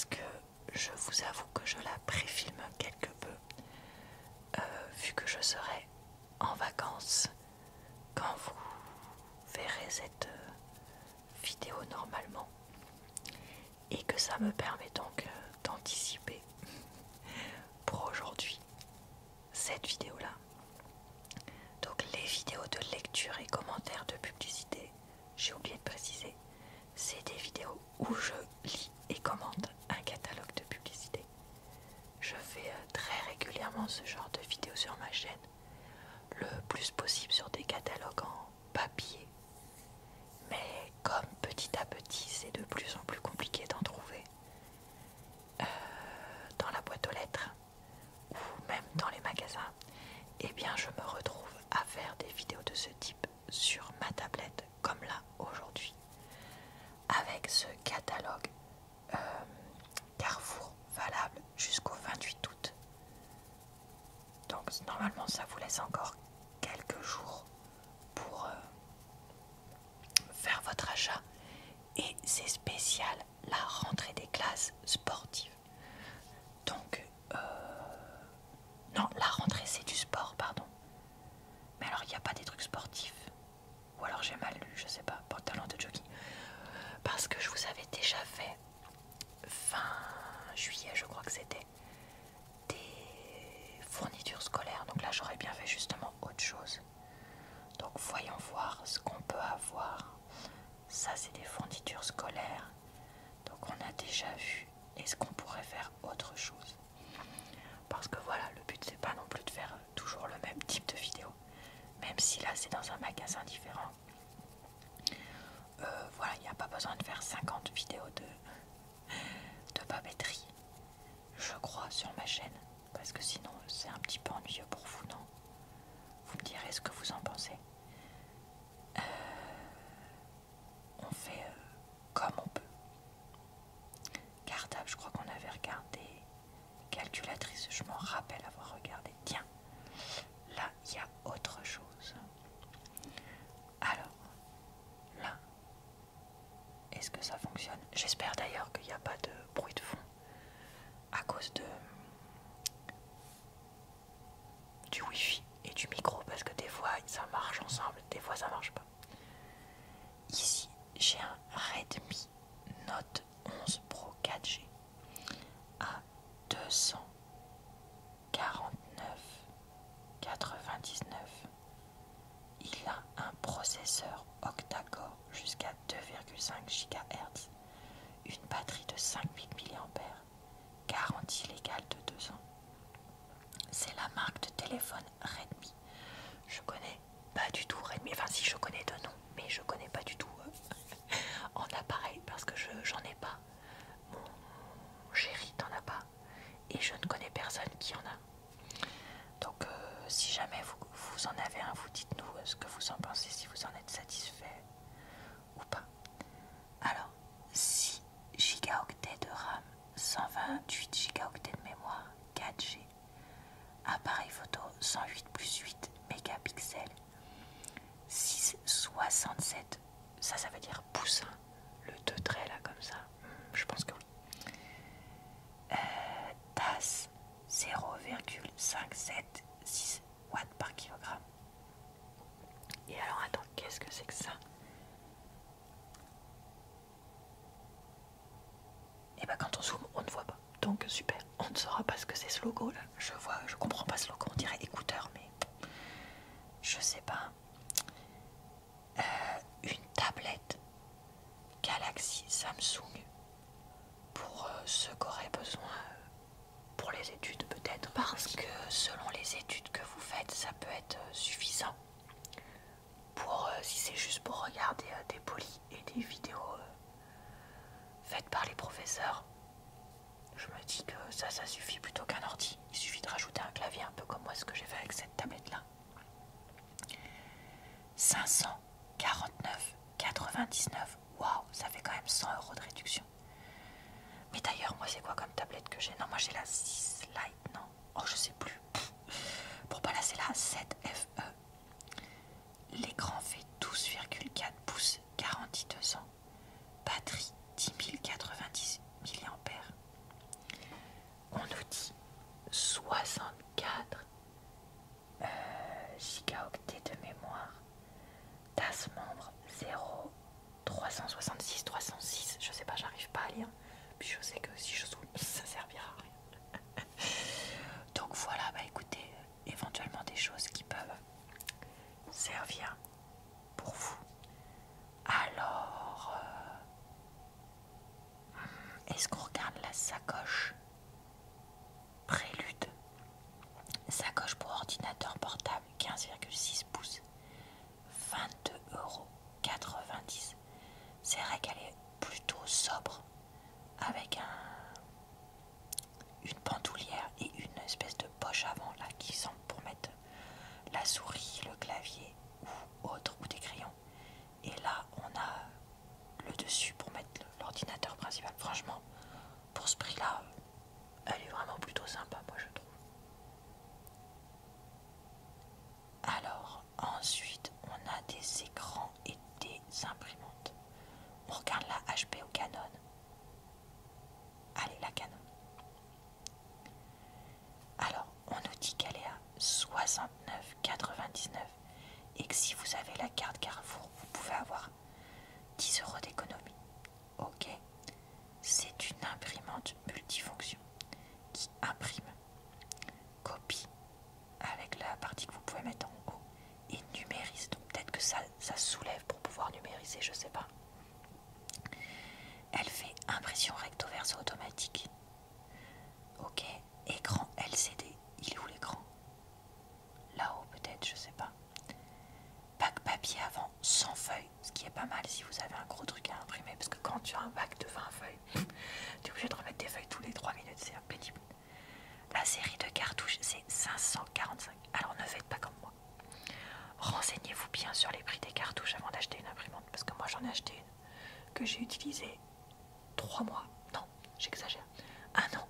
parce que je vous avoue que je la préfilme quelque peu, vu que je serai en vacances quand vous verrez cette vidéo normalement, et que ça me permet donc d'anticiper pour aujourd'hui cette vidéo là. Donc les vidéos de lecture et commentaires de publicité, j'ai oublié de préciser, c'est des vidéos où je lis et commente un catalogue de publicité. Je fais très régulièrement ce genre de vidéos sur ma chaîne, le plus possible sur des catalogues en papier. Mais comme petit à petit c'est de plus en plus compliqué d'en trouver dans la boîte aux lettres ou même dans les magasins, eh bien je me retrouve à faire des vidéos de ce type sur ma tablette comme là aujourd'hui, avec ce catalogue Carrefour valable jusqu'au 28 août. Donc normalement ça vous laisse encore quelques jours pour faire votre achat, et c'est spécial la rentrée des classes sportives. Donc non, la rentrée c'est du sport, pardon. Mais alors il n'y a pas des trucs sportifs, ou alors j'ai mal lu, je sais pas, pantalon de jogging, parce que je vous avais déjà fait fin juillet, je crois que c'était, des fournitures scolaires. Donc là j'aurais bien fait justement autre chose. Donc voyons voir ce qu'on peut avoir. Ça c'est des fournitures scolaires, donc on a déjà vu. Est-ce qu'on pourrait faire autre chose? Parce que voilà, le but c'est pas non plus de faire toujours le même type de vidéo, même si là c'est dans un magasin différent. Voilà, il n'y a pas besoin de faire 50 vidéos de papeterie, je crois, sur ma chaîne, parce que sinon c'est un petit peu ennuyeux pour vous, non? Vous me direz ce que vous en pensez. On fait comme on peut. Cartable, je crois qu'on avait regardé. Calculatrice, je m'en rappelle avoir regardé. Tiens, là il y a autre chose. Alors, là, est-ce que ça fonctionne? J'espère d'ailleurs qu'il n'y a pas de bruit de fond à cause du wifi et du micro, parce que des fois ça marche ensemble, des fois ça marche pas. Ici, j'ai un Redmi Note 11 Pro 4G à 249,99. Il a un processeur octa-core jusqu'à 2,5 GHz, une batterie de 5000 mAh, garantie légale de 2 ans. C'est la marque de téléphone Redmi. Je connais pas du tout Redmi, enfin si, je connais de nom, mais je connais pas du tout en appareil, parce que j'en ai pas. Mon chéri n'en a pas, et je ne connais personne qui en a. Donc si jamais vous en avez un, vous dites-nous ce que vous en pensez, si vous en êtes satisfait ou pas. Alors, 6 gigaoctets de RAM, 128 gigaoctets de mémoire, 4G, appareil photo 108+8 mégapixels, 6,67, ça veut dire pouce, hein, le 2 traits là comme ça, je pense que oui. TAS 0,576 watts par kilogramme. Et alors attends, qu'est-ce que c'est que ça? Et bah quand on zoome, on ne voit pas. Donc super, on ne saura pas ce que c'est ce logo là. Je comprends pas ce logo, on dirait écouteur, mais je sais pas. Une tablette Galaxy Samsung pour ceux qui auraient besoin pour les études peut-être, parce que selon les études que vous faites, ça peut être suffisant pour si c'est juste pour regarder des polis et des vidéos faites par les professeurs. Je me dis que ça suffit plutôt qu'un ordi. Il suffit de rajouter un clavier, un peu comme moi ce que j'ai fait avec cette tablette là. 549,99. Waouh, ça fait quand même 100 € de réduction. Mais d'ailleurs, moi c'est quoi comme tablette que j'ai? Non, moi j'ai la 6 Lite, non? Oh, je sais plus. Pour pas là, c'est la 7 FE. L'écran fait 12,4 pouces, garantie 2 ans. Batterie 10 090 mAh. Est-ce qu'on regarde la sacoche Prélude? Sacoche pour ordinateur portable 15,6 pouces, 22,90 €. C'est vrai qu'elle est plutôt sobre, avec une bandoulière et une espèce de poche avant là qui semble pour mettre la souris, le clavier ou autre, ou des crayons. Et là on a le dessus pour mettre l'ordinateur principal. Franchement, pour ce prix là, elle est vraiment plutôt sympa, moi je trouve. Alors ensuite on a des écrans et des imprimantes. On regarde la HP ou Canon. Allez, la Canon. Alors on nous dit qu'elle est à 69,99 € et que si vous avez la carte Carrefour, vous pouvez avoir 10 € d'économie. Ok, c'est une imprimante multifonction qui imprime, copie avec la partie que vous pouvez mettre en haut et numérise. Donc peut-être que ça soulève pour pouvoir numériser, je sais pas. Elle fait impression recto verso automatique. Ok, écran LCD. Il est où l'écran? Là-haut peut-être, je sais pas. Bac papier avant sans feuilles, ce qui est pas mal si vous avez un gros truc à imprimer, parce que quand tu as un bac de 20 feuilles, tu es obligé de remettre des feuilles tous les 3 minutes, c'est pénible. La série de cartouches, c'est 545. Alors ne faites pas comme moi. Renseignez-vous bien sur les prix des cartouches avant d'acheter une imprimante, parce que moi j'en ai acheté une que j'ai utilisée 3 mois. Non, j'exagère. 1 an.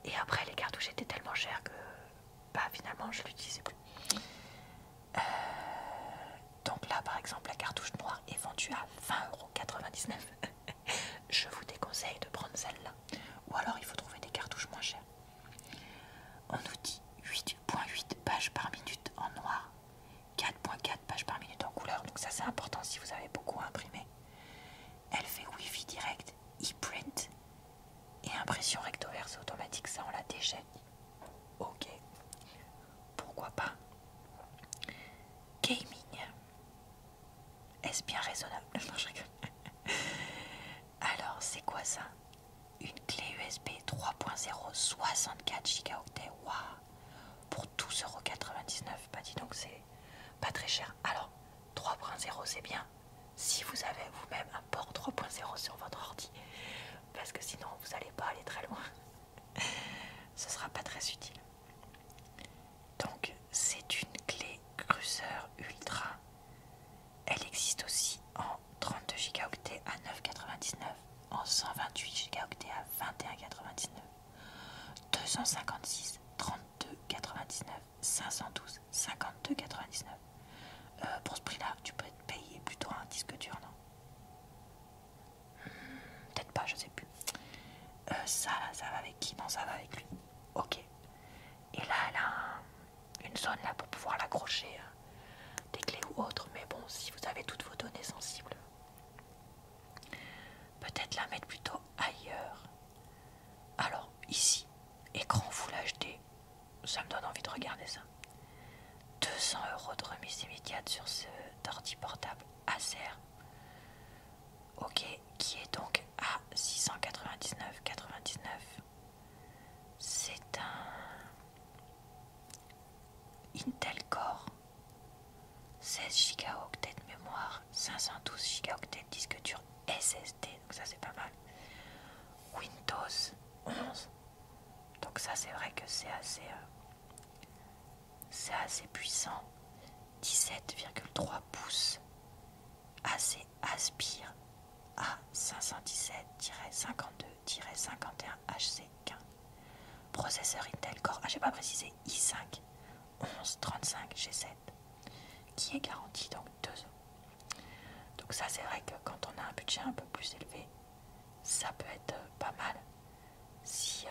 Et après les cartouches étaient tellement chères que finalement je l'utilisais plus. Donc là par exemple la cartouche noire est vendue à 20,99 €. Je vous déconseille de prendre celle-là. Ou alors il faut trouver des cartouches moins chères. On nous dit 8,8 pages par minute en noir, 4,4 pages par minute en couleur. Donc ça c'est important si vous avez beaucoup à imprimer. Elle fait Wi-Fi direct, e-print et impression recto verso automatique. Ça on l'a déjà dit. Ok, pourquoi pas. Gaming. Est-ce bien raisonnable? Non, je rigole. Alors, c'est quoi ça? Une clé USB 3.0 64 Go. Waouh! Pour 12,99 €. Bah dis donc, c'est pas très cher. Alors, 3.0 c'est bien si vous avez vous-même un port 3.0 sur votre ordi. Parce que sinon, vous n'allez pas aller très loin. Ce sera pas très utile. Donc, c'est une clé Cruiser Ultra. Elle existe aussi en 32 Go à 9,99 €, en 128 Go à 21,99 €, 256, 32,99 €, 512, 52,99 €. Pour ce prix-là, tu peux te payer plutôt un disque dur, non? Peut-être pas, je sais plus. Ça va avec qui? Non, ça va avec lui. Ok. Et là, elle a une zone là pour pouvoir l'accrocher, des clés ou autres. Mais bon, si vous avez toutes vos données sensibles, peut-être la mettre plutôt ailleurs. Alors, ici, écran Full HD. Ça me donne envie de regarder ça. 200 € de remise immédiate sur ce ordi portable Acer. Ok, qui est donc à 699,99 €. C'est un Intel Core, 16 Go de mémoire, 512 Go de disque dur SSD, donc ça c'est pas mal. Windows 11, donc ça c'est vrai que c'est assez puissant. 17,3 pouces, assez Aspire A517-52-51HC15. Processeur Intel Core, j'ai pas précisé, i5 1135 G7, qui est garanti donc 2 ans. Donc ça c'est vrai que quand on a un budget un peu plus élevé, ça peut être pas mal. Si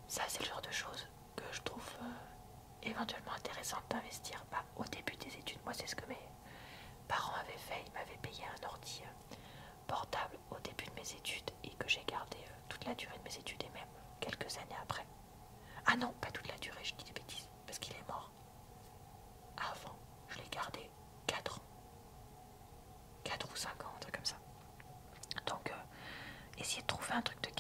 ça c'est le genre de choses que je trouve éventuellement intéressante d'investir au début des études. Moi c'est ce que mes parents avaient fait, ils m'avaient payé un ordi portable au début de mes études et que j'ai gardé toute la durée de mes études et même quelques années après. Ah non, pas toute la durée, je dis des bêtises, parce qu'il est mort avant. Je l'ai gardé 4 ans, 4 ou 5 ans, un truc comme ça. Donc essayez de trouver un truc de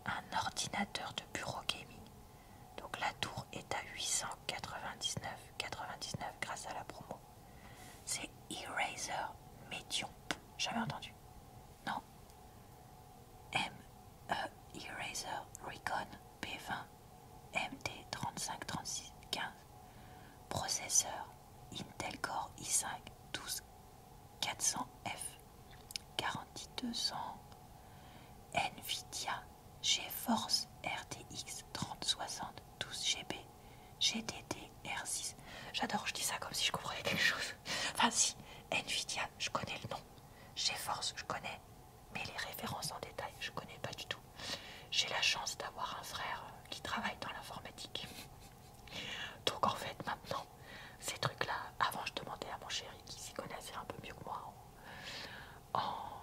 un ordinateur de bureau gaming. Donc la tour est à 899,99 grâce à la promo. C'est Eraser Medium. Jamais entendu. Non. Eraser Recon P20 MD 353615. Processeur Intel Core i5 12400F. Garantie 2 ans. Nvidia GeForce RTX 3060 12 GB GDDR6. J'adore, je dis ça comme si je comprenais quelque chose. Enfin si, Nvidia, je connais le nom. GeForce, je connais. Mais les références en détail, je connais pas du tout. J'ai la chance d'avoir un frère qui travaille dans l'informatique. Donc en fait, maintenant, ces trucs-là, avant je demandais à mon chéri qui s'y connaissait un peu mieux que moi en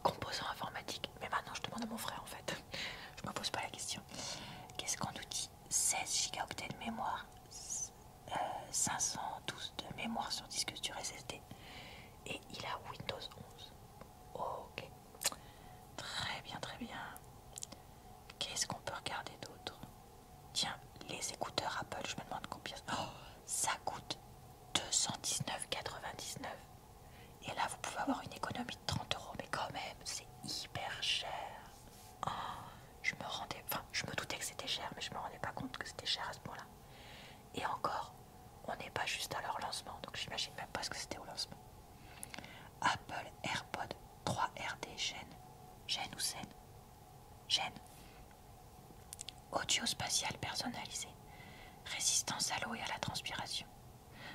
composant informatique. Mais maintenant, je demande à mon frère en fait. Je me pose pas la question. Qu'est-ce qu'on nous dit? 16 Go de mémoire, 512 de mémoire sur disque dur SSD. Et il a Windows 11. Ok. Très bien, très bien. Qu'est-ce qu'on peut regarder d'autre? Tiens, les écouteurs Apple, je me demande combien. Oh, ça coûte 219,99. Et là, vous pouvez avoir une économie de 30 €. Mais quand même, c'est hyper cher. Oh, je me doutais que c'était cher, mais je me rendais pas compte que c'était cher à ce point-là. Et encore, on n'est pas juste à leur lancement, donc j'imagine même pas ce que c'était au lancement. Apple AirPod 3RD Gène ou Scène? Gène. Audio spatial personnalisé. Résistance à l'eau et à la transpiration.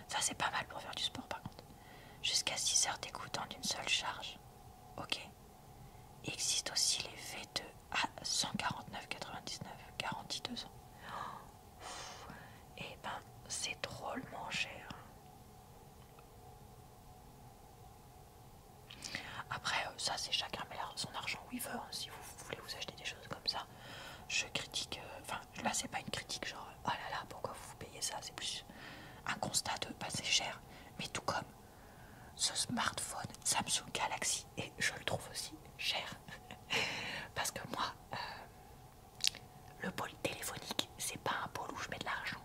Ça c'est pas mal pour faire du sport par contre. Jusqu'à 6 heures d'écoute en une seule charge. Ok. Il existe aussi les V2 à 149,99. Garantie 2 ans. Et ben c'est drôlement cher. Après ça c'est chacun met son argent où il veut. Hein. Si vous voulez vous acheter des choses comme ça, je critique. Enfin là c'est pas une critique genre oh là là pourquoi vous payez ça. C'est plus un constat de bah c'est cher. Mais tout comme ce smartphone Samsung Galaxy, et je le trouve aussi cher. Parce que moi, le pôle téléphonique, c'est pas un pôle où je mets de l'argent.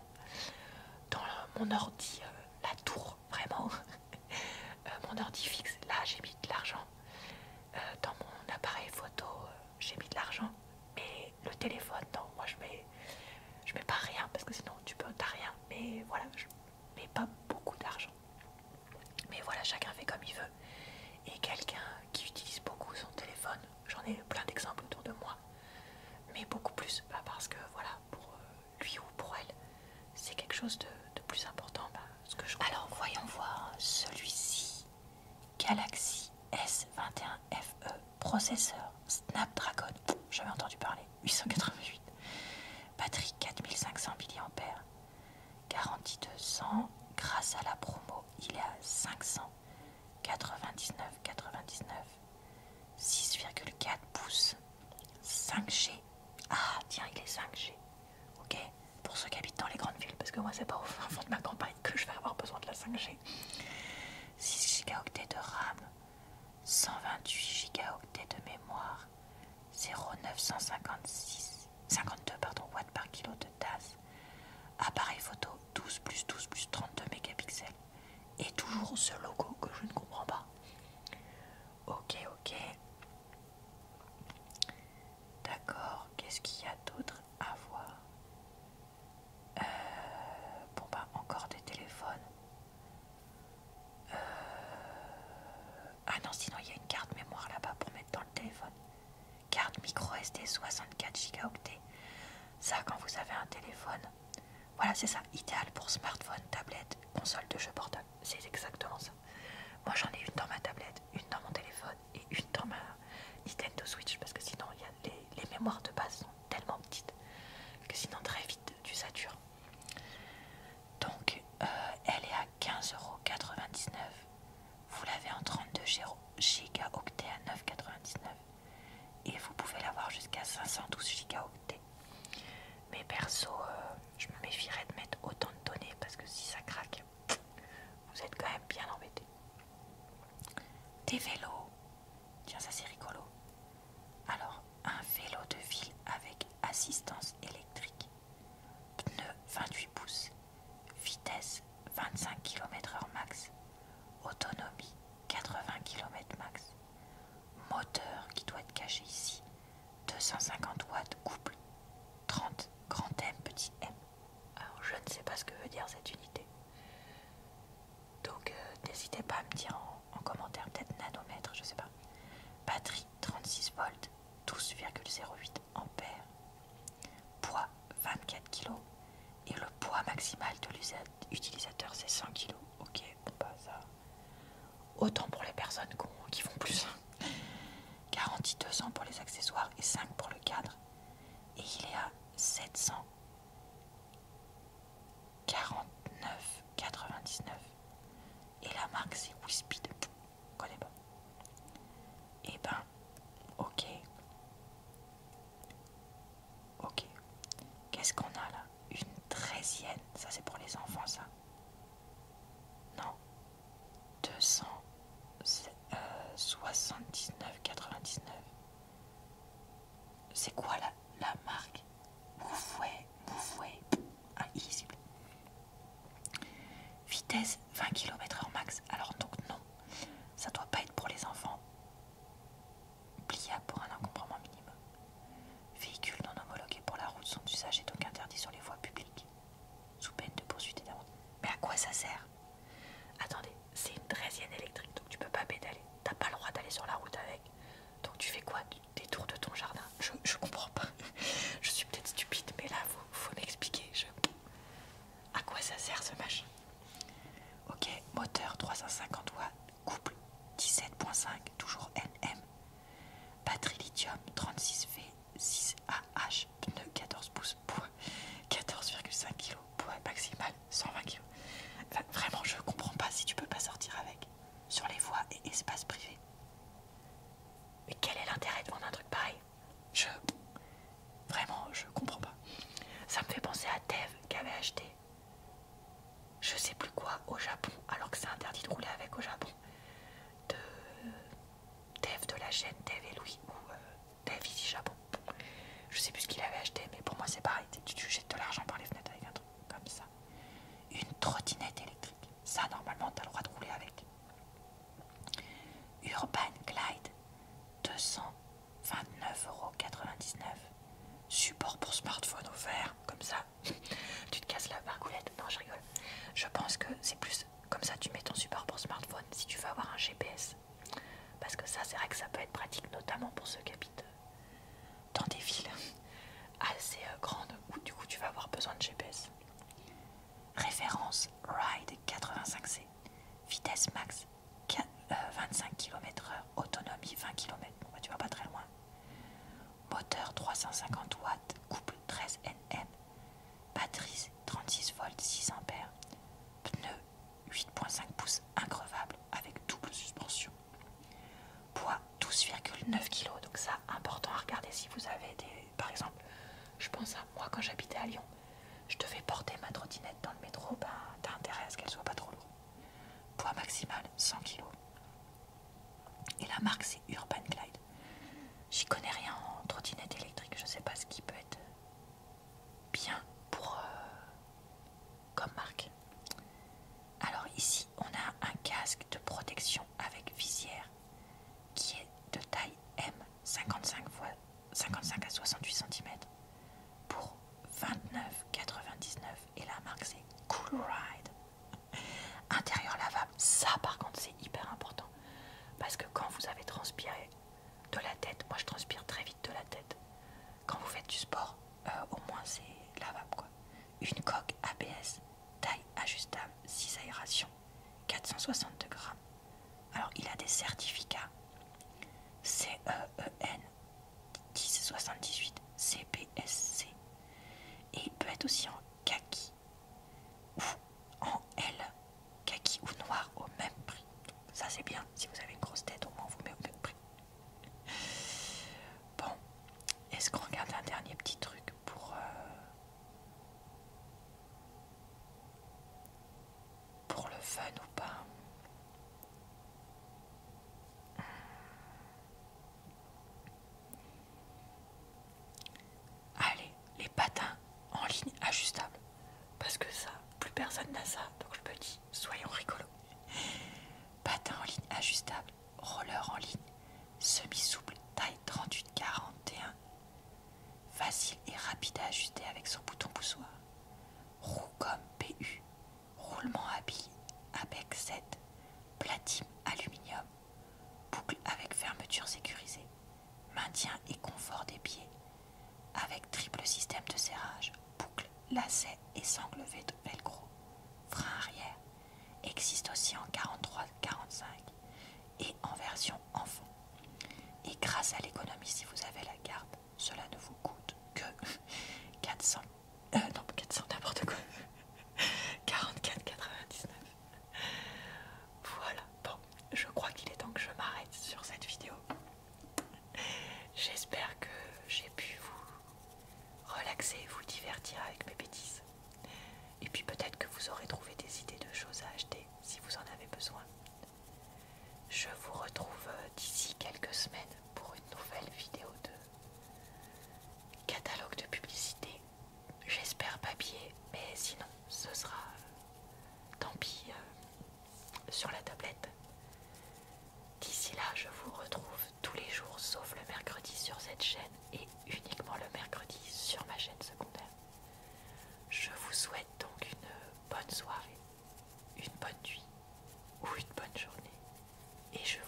Dans mon ordi, la tour, vraiment, mon ordi fixe, là j'ai mis de l'argent. Dans mon appareil photo, j'ai mis de l'argent. Mais le téléphone, non, moi je mets pas rien, parce que sinon t'as rien. Mais voilà, je mets pas beaucoup d'argent. Mais voilà, chacun fait comme il veut. Et quelqu'un qui utilise beaucoup son téléphone, j'en ai plein d'exemples autour de moi, mais beaucoup plus, bah parce que voilà, pour lui ou pour elle, c'est quelque chose de plus important. Bah, ce que je comprends. Alors voyons voir celui-ci, Galaxy S21 FE, processeur Snapdragon, j'avais entendu parler, 888, batterie 4500 mAh, garantie 200, grâce à la promo, il est à 599,99, 6,4 pouces, 5G. Ah tiens, il est 5G. Ok, pour ceux qui habitent dans les grandes villes, parce que moi c'est pas au fond de ma campagne que je vais avoir besoin de la 5G. 6 Go de RAM, 128 Go de mémoire, 0,952 watts par kilo de DAS, appareil photo 12 plus 12 plus 32 mégapixels, et toujours ce logo que je ne comprends pas. Ok, ok. D'accord, qu'est-ce qu'il y a d'autre à voir? Bon bah encore des téléphones. Ah non, sinon il y a une carte mémoire là-bas pour mettre dans le téléphone. Carte micro SD 64 Go. Ça quand vous avez un téléphone. Voilà, c'est ça, idéal pour smartphone, tablette, console de jeu portable. C'est exactement ça. Moi j'en ai une dans ma tablette, une dans mon téléphone et une dans ma Nintendo Switch, parce que sinon il y a les mémoires de base sont tellement petites que sinon très vite tu satures. Donc elle est à 15,99 €. Vous l'avez en 32 Go à 9,99 € et vous pouvez l'avoir jusqu'à 512 Go. Mais perso, je me méfierais de mettre autant de données parce que si ça craque, vous êtes quand même bien embêté. Des vélos, tiens ça c'est rigolo. volts, 12,08 ampères, poids 24 kg et le poids maximal de l'utilisateur c'est 100 kg. Ok, bon bah ça, autant pour les personnes qui font plus. Garantie 2 ans pour les accessoires et 5 pour le cadre. Et il est à 749,99. Et la marque c'est Wispeed. Je connais pas. Et ben, ok. Ok. Qu'est-ce qu'on a là? Une 13e. Ça c'est pour les enfants ça. Non. 279,99. C'est quoi la marque? Mouveway. Ah, illisible. Vitesse 20 km/h max. Alors donc non, ça doit pas être pour les enfants. Pliable pour un encombrement minimum. Véhicules non homologués pour la route sont d'usage et donc interdits sur les voies publiques. Sous peine de poursuite et d'amende. Mais à quoi ça sert? Attendez, c'est une 13e électrique, donc tu peux pas pédaler. T'as pas le droit d'aller sur la route avec. Donc tu fais quoi? Des tours de ton jardin? Je comprends pas. Je suis peut-être stupide, mais là, faut m'expliquer. À quoi ça sert ce machin? Ok, moteur 350 watts, couple 17.5, toujours NM. Batterie lithium 36V6AH, pneu 14 pouces, poids 14,5 kg, poids maximal 120 kg. Enfin, vraiment, je comprends pas si tu peux pas sortir avec sur les voies et espaces privés. Mais quel est l'intérêt de vendre un truc pareil? Vraiment, je comprends pas. Ça me fait penser à Tev qui avait acheté je sais plus quoi au Japon, alors que c'est interdit de rouler avec au Japon, de Tev de la chaîne Tev et Louis ou Tev ici Japon. Je sais plus ce qu'il avait acheté, mais pour moi c'est pareil, tu jettes de l'argent par les fenêtres avec un truc comme ça. Une trottinette électrique, ça normalement t'as le droit de rouler avec. Urban Glide 229,99€. Support pour smartphone offert, comme ça tu te casses la bargoulette. Non, je rigole. Je pense que c'est plus comme ça tu mets ton support pour smartphone si tu veux avoir un GPS. Parce que ça, c'est vrai que ça peut être pratique, notamment pour ceux qui habitent dans des villes assez grandes où du coup tu vas avoir besoin de GPS. Référence Ride 85C. Vitesse max 25 km/h, autonomie 20 km. Bon, bah, tu vas pas très loin. Moteur 350 watts, couple 13 Nm. Batterie 36 volts, 6 ampères. Pneu 8.5 pouces increvable avec double suspension. Poids 12,9 kg. Donc ça, important à regarder si vous avez des... Par exemple, je pense à moi quand j'habitais à Lyon. Je devais porter ma trottinette dans le métro. Ben, t'as intérêt à ce qu'elle soit pas trop lourde. Poids maximal 100 kg. Et la marque c'est Urban Glide. J'y connais rien en trottinette électrique. Je sais pas ce qui peut être bien pour comme marque. Alors ici on a un casque de protection avec visière qui est de taille M, 55 à 68 cm pour 29,99 et la marque c'est Cool Ride. Intérieur lavable, ça par contre c'est hyper important parce que quand vous avez transpiré de la tête, moi je transpire très vite de la tête, quand vous faites du sport, au moins c'est lavable quoi. Une coque ABS, taille ajustable, 6 aérations, 462 grammes. Alors il a des certificats CEEN 1078 CPSC et il peut être aussi en kaki ou en L, kaki ou noir au même prix. Ça c'est bien, si vous avez une grosse tête au moins on vous met au même prix. Bon, est-ce qu'on regarde un dernier petit truc pour le fun ou pas? Allez, les patins en ligne ajustables. Parce que ça, plus personne n'a ça, donc je me dis, soyons rigolos. Patins en ligne ajustables, roller en ligne, semi-souple, taille 38-41, facile et rapide à ajuster avec son bouton poussoir. Roue gomme PU, roulement habile, ABEC 7, platine aluminium, boucle avec fermeture sécurisée, main maintien et confort des pieds, avec triple système de serrage, boucle, lacet et sangle velcro. Frein arrière existe aussi en 43-45 et en version enfant. Et grâce à l'économie, si vous avez la carte, cela ne vous coûte que 400, non 400 n'importe quoi, 44,99. Voilà, bon, je crois qu'il est temps que je m'arrête sur cette vidéo. J'espère que j'ai pu vous relaxer, vous divertir avec mes bêtises. Et puis peut-être que vous aurez trouvé des idées de choses à acheter si vous en avez besoin. Je vous retrouve d'ici quelques semaines pour une nouvelle vidéo de catalogue de publicité. J'espère papier, mais sinon ce sera tant pis sur la tablette. D'ici là, je vous retrouve tous les jours sauf le mercredi sur cette chaîne et uniquement le mercredi sur ma chaîne secondaire. Je vous souhaite donc une bonne soirée, une bonne nuit ou une bonne journée et je